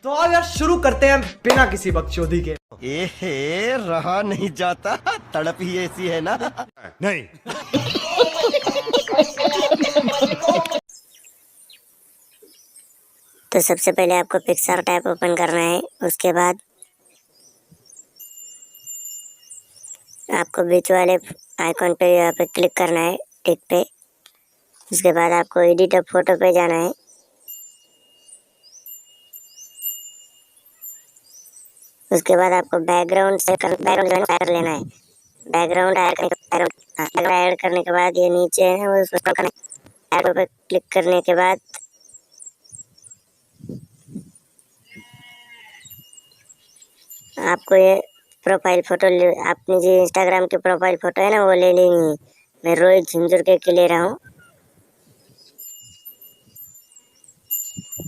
तो आज यार शुरू करते हैं बिना किसी बकचोदी के। एहे रहा नहीं जाता, तड़प ही ऐसी है ना। नहीं। तो सबसे पहले आपको पिक्सार्ट ऐप ओपन करना है। उसके बाद आपको बीच वाले आइकॉन पे यहाँ पे क्लिक करना है, टिक पे। उसके बाद आपको एडिट अ फोटो पे जाना है। उसके बाद आपको बैकग्राउंड ऐड लेना है। बैकग्राउंड ऐड करने के बाद ये नीचे है वो उसको करना है। ऐड पे क्लिक करने के बाद आपको ये प्रोफाइल फोटो अपनी जो इंस्टाग्राम की प्रोफाइल फोटो है ना वो ले लेनी है। मैं रोहित झुंझुर के ले रहा हूँ।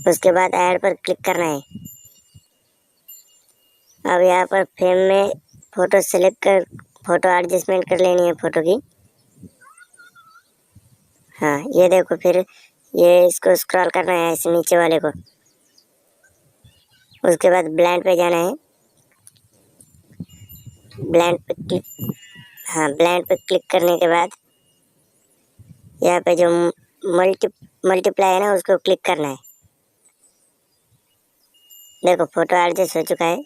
उसके बाद ऐड पर क्लिक करना है। अब यहाँ पर फ्रेम में फोटो सेलेक्ट कर फोटो एडजस्टमेंट कर लेनी है फोटो की। हाँ ये देखो, फिर ये इसको स्क्रॉल करना है इस नीचे वाले को। उसके बाद ब्लेंड पे जाना है। ब्लेंड पे क्लिक करने के बाद यहाँ पे जो मल्टीप्लाई है ना उसको क्लिक करना है। देखो फोटो एडजस्ट हो चुका है।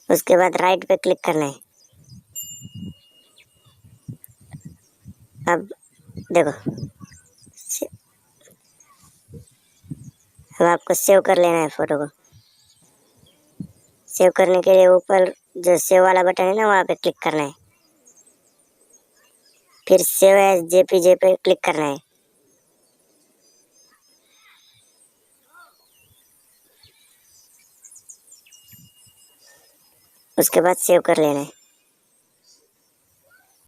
उसके बाद राइट पे क्लिक करना है। अब देखो अब आपको सेव कर लेना है फोटो को। सेव करने के लिए ऊपर जो सेव वाला बटन है ना वहाँ पे क्लिक करना है। फिर सेव एज जेपीजे पे क्लिक करना है। उसके बाद सेव कर लेना है।